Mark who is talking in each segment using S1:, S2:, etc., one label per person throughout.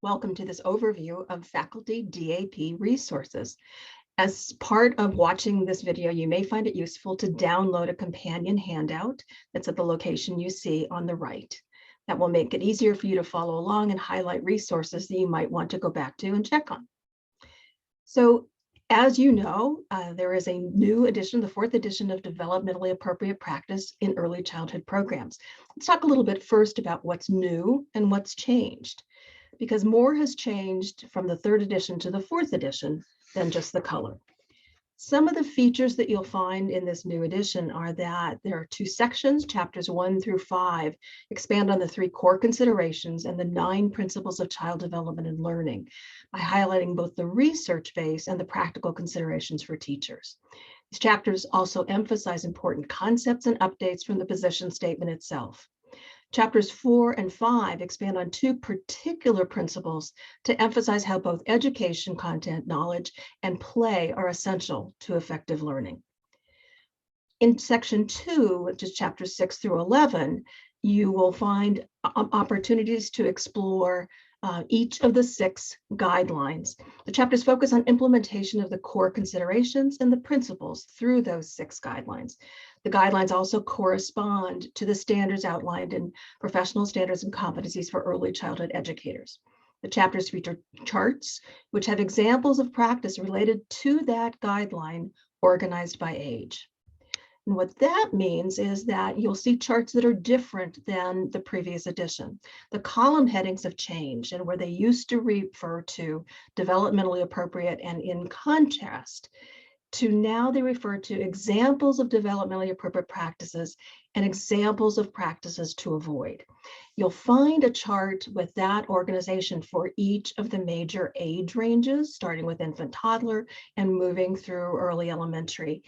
S1: Welcome to this overview of faculty DAP resources. As part of watching this video, you may find it useful to download a companion handout that's at the location you see on the right. That will make it easier for you to follow along and highlight resources that you might want to go back to and check on. So, as you know, there is a new edition, the 4th edition of Developmentally Appropriate Practice in Early Childhood Programs. Let's talk a little bit first about what's new and what's changed, because more has changed from the 3rd edition to the 4th edition than just the color. Some of the features that you'll find in this new edition are that there are 2 sections, chapters 1 through 5, expand on the 3 core considerations and the 9 principles of child development and learning by highlighting both the research base and the practical considerations for teachers. These chapters also emphasize important concepts and updates from the position statement itself. Chapters 4 and 5 expand on 2 particular principles to emphasize how both education, content, knowledge, and play are essential to effective learning. In section 2, which is chapters 6 through 11, you will find opportunities to explore each of the 6 guidelines. The chapters focus on implementation of the core considerations and the principles through those 6 guidelines. The guidelines also correspond to the standards outlined in Professional Standards and Competencies for Early Childhood Educators. The chapters feature charts which have examples of practice related to that guideline organized by age. And what that means is that you'll see charts that are different than the previous edition. The column headings have changed, and where they used to refer to developmentally appropriate and in contrast, to now they refer to examples of developmentally appropriate practices and examples of practices to avoid. You'll find a chart with that organization for each of the major age ranges, starting with infant toddler and moving through early elementary.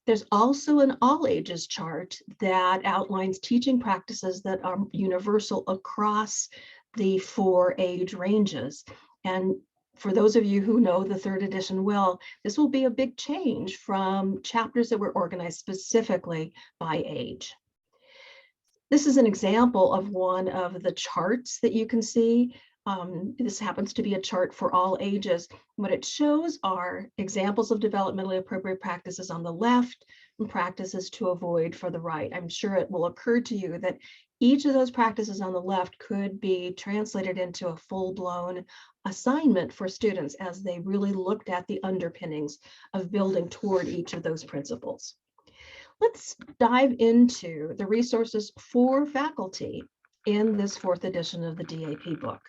S1: There's also an all ages chart that outlines teaching practices that are universal across the 4 age ranges. And for those of you who know the 3rd edition well, this will be a big change from chapters that were organized specifically by age. This is an example of one of the charts that you can see. This happens to be a chart for all ages. What it shows are examples of developmentally appropriate practices on the left and practices to avoid for the right. I'm sure it will occur to you that each of those practices on the left could be translated into a full-blown assignment for students as they really looked at the underpinnings of building toward each of those principles. Let's dive into the resources for faculty in this 4th edition of the DAP book.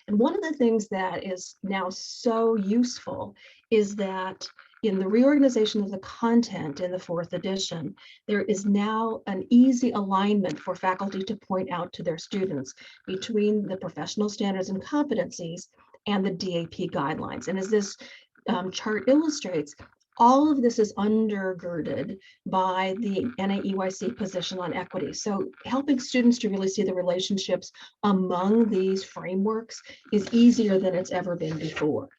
S1: And one of the things that is now so useful is that in the reorganization of the content in the 4th edition, there is now an easy alignment for faculty to point out to their students between the professional standards and competencies and the DAP guidelines. And as this chart illustrates, all of this is undergirded by the NAEYC position on equity. So helping students to really see the relationships among these frameworks is easier than it's ever been before.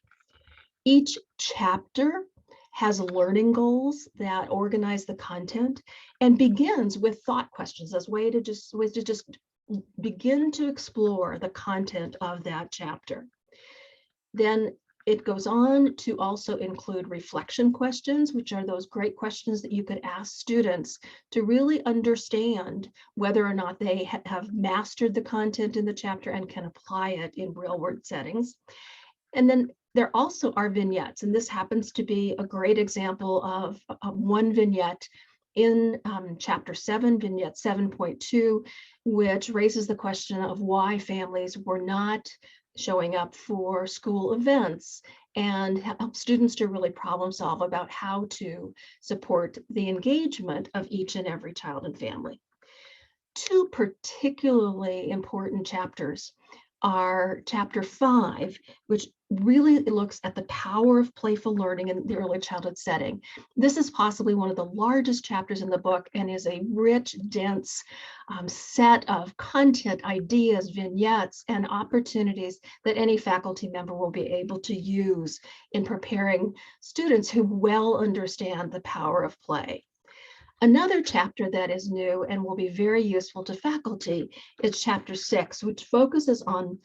S1: Each chapter has learning goals that organize the content and begins with thought questions as a way to just begin to explore the content of that chapter. Then it goes on to also include reflection questions, which are those great questions that you could ask students to really understand whether or not they have mastered the content in the chapter and can apply it in real-world settings. And then there also are vignettes, and this happens to be a great example of one vignette in chapter 7, vignette 7.2, which raises the question of why families were not showing up for school events and help students to really problem solve about how to support the engagement of each and every child and family. 2 particularly important chapters are chapter 5, which really looks at the power of playful learning in the early childhood setting. This is possibly one of the largest chapters in the book and is a rich, dense set of content, ideas, vignettes, and opportunities that any faculty member will be able to use in preparing students who well understand the power of play. Another chapter that is new and will be very useful to faculty is chapter 6, which focuses on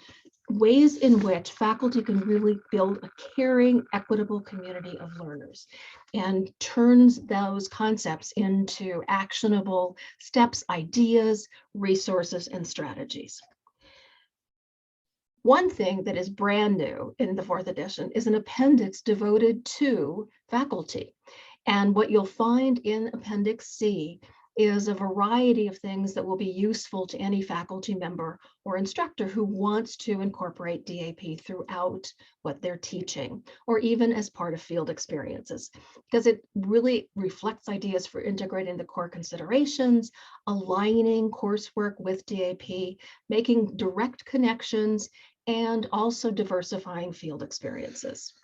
S1: ways in which faculty can really build a caring, equitable community of learners and turns those concepts into actionable steps, ideas, resources, and strategies. One thing that is brand new in the 4th edition is an appendix devoted to faculty. And what you'll find in Appendix C is a variety of things that will be useful to any faculty member or instructor who wants to incorporate DAP throughout what they're teaching, or even as part of field experiences, because it really reflects ideas for integrating the core considerations, aligning coursework with DAP, making direct connections, and also diversifying field experiences.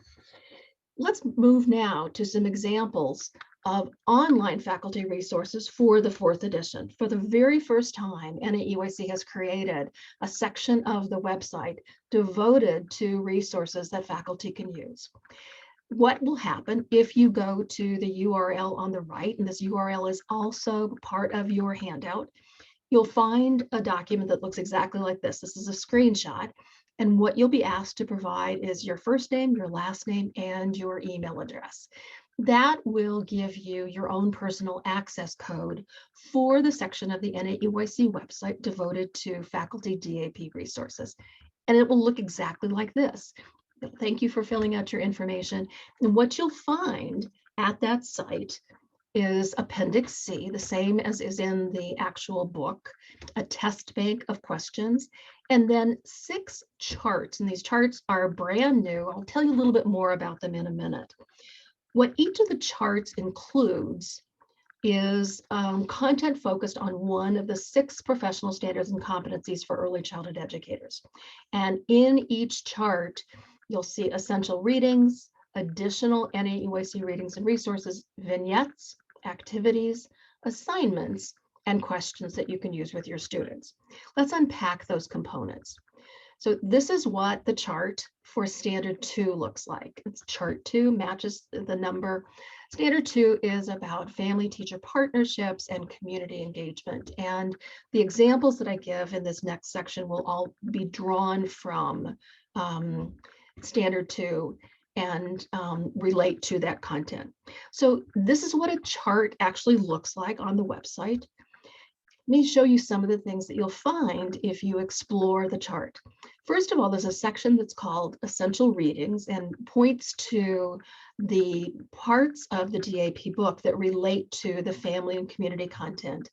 S1: Let's move now to some examples of online faculty resources for the 4th edition. For the very first time, NAEYC has created a section of the website devoted to resources that faculty can use. What will happen if you go to the URL on the right, and this URL is also part of your handout, you'll find a document that looks exactly like this. This is a screenshot. And what you'll be asked to provide is your first name, your last name, and your email address. That will give you your own personal access code for the section of the NAEYC website devoted to faculty DAP resources. And it will look exactly like this. Thank you for filling out your information. And what you'll find at that site is Appendix C, the same as is in the actual book, a test bank of questions, and then 6 charts. And these charts are brand new. I'll tell you a little bit more about them in a minute. What each of the charts includes is content focused on one of the 6 professional standards and competencies for early childhood educators. And in each chart, you'll see essential readings, additional NAEYC readings and resources, vignettes, activities, assignments, and questions that you can use with your students. Let's unpack those components. So this is what the chart for Standard 2 looks like. It's chart 2 matches the number. Standard 2 is about family-teacher partnerships and community engagement. And the examples that I give in this next section will all be drawn from Standard 2 and relate to that content. So this is what a chart actually looks like on the website. Let me show you some of the things that you'll find if you explore the chart. First of all, there's a section that's called Essential Readings and points to the parts of the DAP book that relate to the family and community content.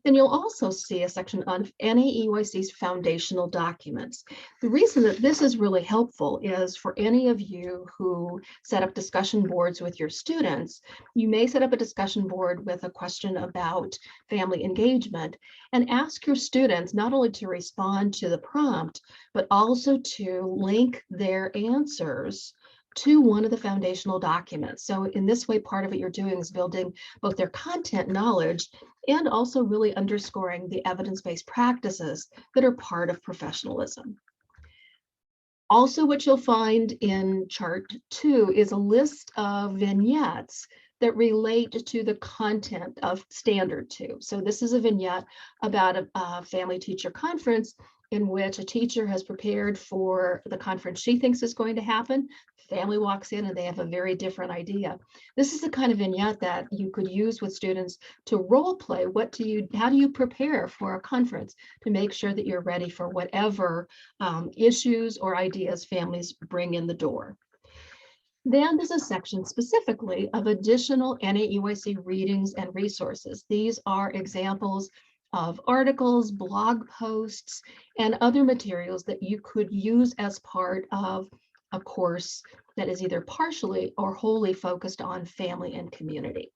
S1: Then you'll also see a section on NAEYC's foundational documents. The reason that this is really helpful is for any of you who set up discussion boards with your students, you may set up a discussion board with a question about family engagement and ask your students not only to respond to the prompt, but also to link their answers to one of the foundational documents. So in this way, part of what you're doing is building both their content knowledge and also really underscoring the evidence-based practices that are part of professionalism. Also, what you'll find in chart 2 is a list of vignettes that relate to the content of Standard 2. So this is a vignette about a family teacher conference in which a teacher has prepared for the conference she thinks is going to happen. Family walks in and they have a very different idea. This is the kind of vignette that you could use with students to role play. How do you prepare for a conference to make sure that you're ready for whatever issues or ideas families bring in the door? Then there's a section specifically of additional NAEYC readings and resources. These are examples of articles, blog posts, and other materials that you could use as part of a course that is either partially or wholly focused on family and community.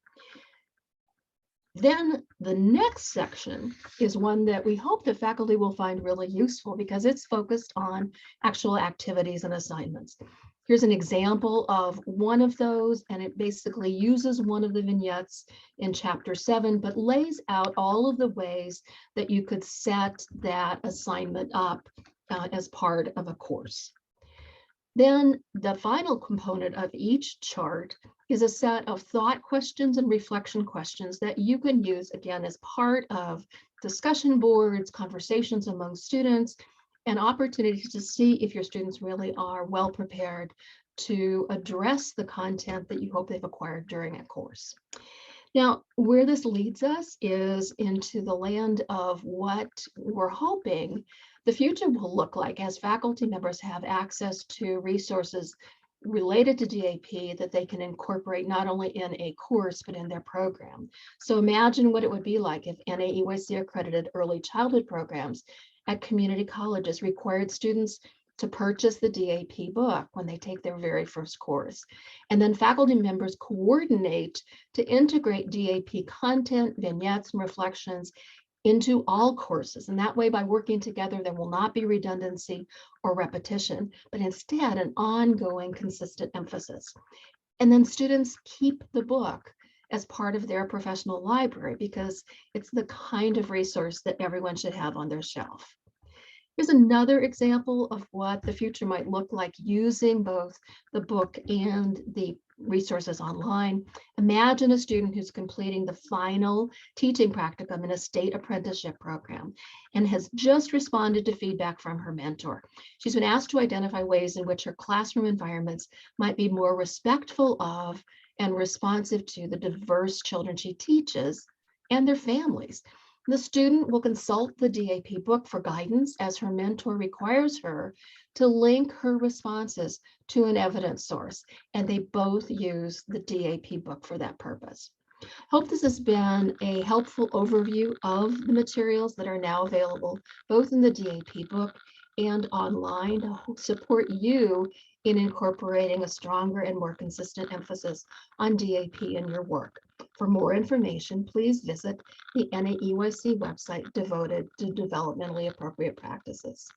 S1: Then the next section is one that we hope that faculty will find really useful because it's focused on actual activities and assignments. Here's an example of one of those, and it basically uses one of the vignettes in chapter 7, but lays out all of the ways that you could set that assignment up as part of a course. Then the final component of each chart is a set of thought questions and reflection questions that you can use again as part of discussion boards, conversations among students, an opportunity to see if your students really are well prepared to address the content that you hope they've acquired during a course. Now, where this leads us is into the land of what we're hoping the future will look like as faculty members have access to resources related to DAP that they can incorporate not only in a course, but in their program. So imagine what it would be like if NAEYC accredited early childhood programs at community colleges required students to purchase the DAP book when they take their very first course. And then faculty members coordinate to integrate DAP content, vignettes, and reflections into all courses. And that way, by working together, there will not be redundancy or repetition, but instead an ongoing consistent emphasis. And then students keep the book as part of their professional library because it's the kind of resource that everyone should have on their shelf. Here's another example of what the future might look like using both the book and the resources online. Imagine a student who's completing the final teaching practicum in a state apprenticeship program and has just responded to feedback from her mentor. She's been asked to identify ways in which her classroom environments might be more respectful of and responsive to the diverse children she teaches and their families. The student will consult the DAP book for guidance as her mentor requires her to link her responses to an evidence source, and they both use the DAP book for that purpose. Hope this has been a helpful overview of the materials that are now available both in the DAP book and online to support you in incorporating a stronger and more consistent emphasis on DAP in your work. For more information, please visit the NAEYC website devoted to developmentally appropriate practices.